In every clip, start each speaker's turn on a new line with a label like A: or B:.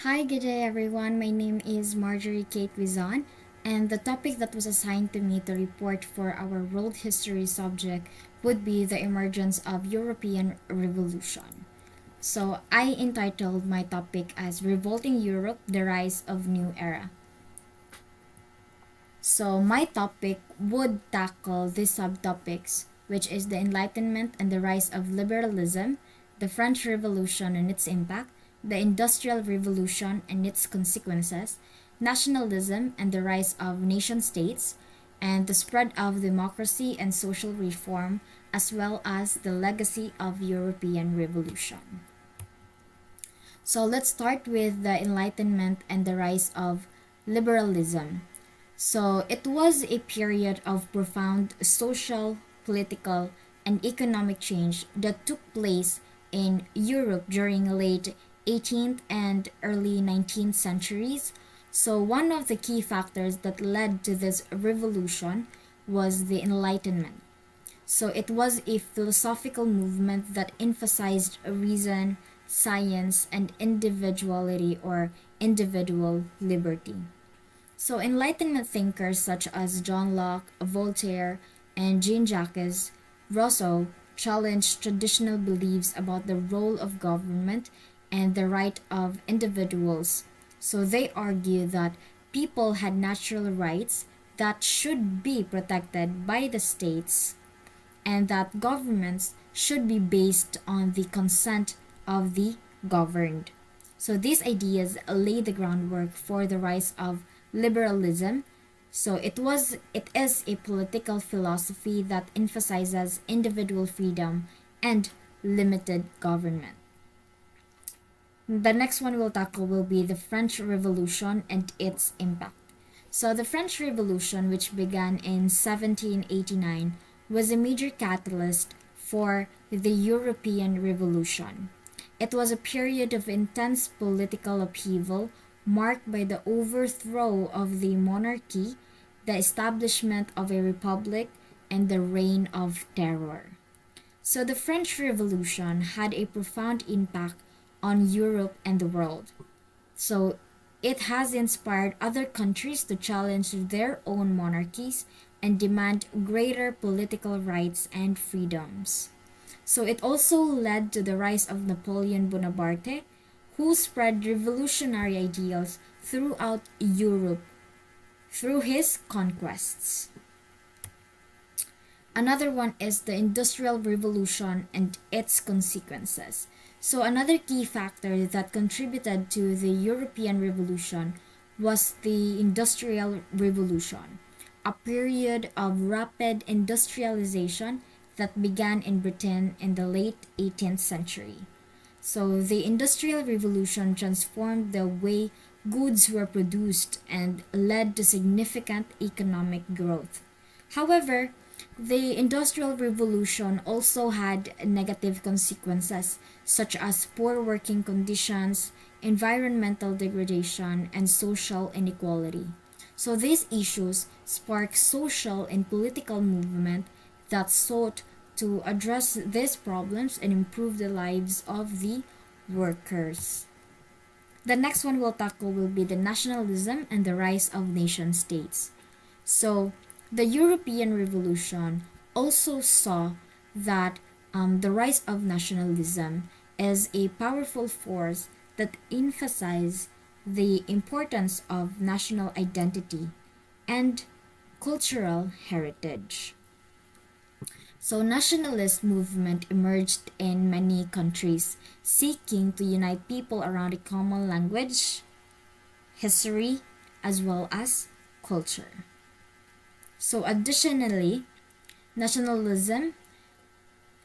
A: Hi, good day everyone. My name is Marjorie Kate Wizon, and the topic that was assigned to me to report for our world history subject would be the emergence of European Revolution. So I entitled my topic as Revolting Europe, the Rise of New Era. So my topic would tackle these subtopics, which is the Enlightenment and the rise of liberalism, the French Revolution and its impact, the Industrial Revolution and its consequences, nationalism and the rise of nation states, and the spread of democracy and social reform, as well as the legacy of European Revolution. So let's start with the Enlightenment and the rise of liberalism. So it was a period of profound social, political, and economic change that took place in Europe during late 18th and early 19th centuries. So one of the key factors that led to this revolution was the Enlightenment. So it was a philosophical movement that emphasized reason, science, and individuality or individual liberty. So Enlightenment thinkers such as John Locke, Voltaire, and Jean-Jacques Rousseau challenged traditional beliefs about the role of government and the right of individuals. So they argue that people had natural rights that should be protected by the states and that governments should be based on the consent of the governed. So these ideas lay the groundwork for the rise of liberalism. So it is a political philosophy that emphasizes individual freedom and limited government. The next one we'll tackle will be the French Revolution and its impact. So the French Revolution, which began in 1789, was a major catalyst for the European Revolution. It was a period of intense political upheaval marked by the overthrow of the monarchy, the establishment of a republic, and the reign of terror. So the French Revolution had a profound impact on Europe and the world. So it has inspired other countries to challenge their own monarchies and demand greater political rights and freedoms. So it also led to the rise of Napoleon Bonaparte, who spread revolutionary ideals throughout Europe through his conquests. Another one is the Industrial Revolution and its consequences. So, another key factor that contributed to the European Revolution was the Industrial Revolution, a period of rapid industrialization that began in Britain in the late 18th century. So, the Industrial Revolution transformed the way goods were produced and led to significant economic growth. However, the Industrial Revolution also had negative consequences, such as poor working conditions, environmental degradation, and social inequality. So these issues sparked social and political movement that sought to address these problems and improve the lives of the workers. The next one we'll tackle will be the nationalism and the rise of nation states. So, the European Revolution also saw that the rise of nationalism is a powerful force that emphasizes the importance of national identity and cultural heritage. So nationalist movement emerged in many countries, seeking to unite people around a common language, history, as well as culture. So additionally, nationalism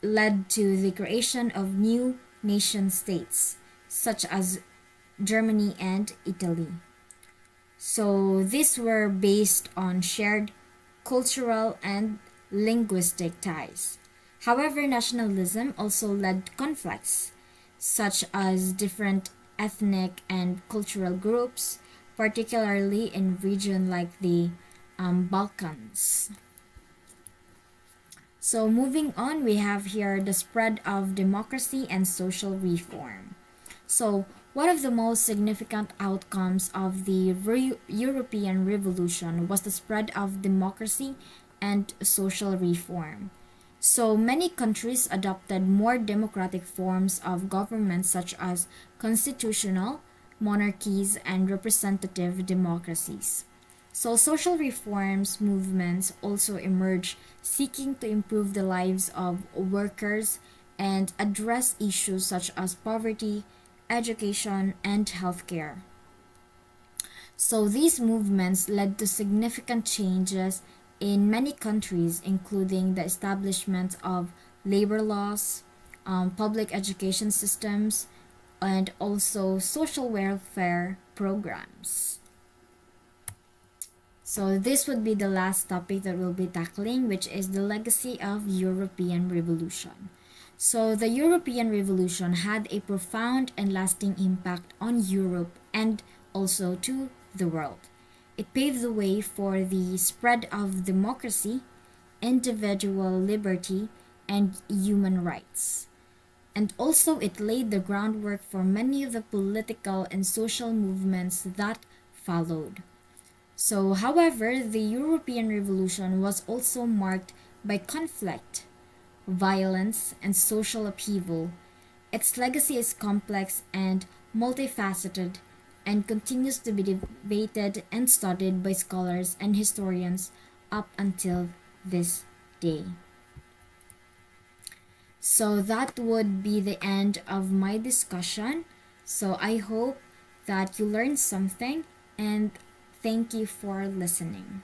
A: led to the creation of new nation states, such as Germany and Italy. So these were based on shared cultural and linguistic ties. However, nationalism also led to conflicts, such as different ethnic and cultural groups, particularly in regions like the Balkans. So moving on, we have here the spread of democracy and social reform. So One of the most significant outcomes of the European Revolution was the spread of democracy and social reform. So many countries adopted more democratic forms of government, such as constitutional monarchies and representative democracies. So, social reforms movements also emerged, seeking to improve the lives of workers and address issues such as poverty, education, and healthcare. So, these movements led to significant changes in many countries, including the establishment of labor laws, public education systems, and also social welfare programs. So this would be the last topic that we'll be tackling, which is the legacy of European Revolution. So the European Revolution had a profound and lasting impact on Europe and also to the world. It paved the way for the spread of democracy, individual liberty, and human rights. And also, it laid the groundwork for many of the political and social movements that followed. So, however, the European Revolution was also marked by conflict, violence, and social upheaval. Its legacy is complex and multifaceted and continues to be debated and studied by scholars and historians up until this day. So that would be the end of my discussion. So I hope that you learned something, and thank you for listening.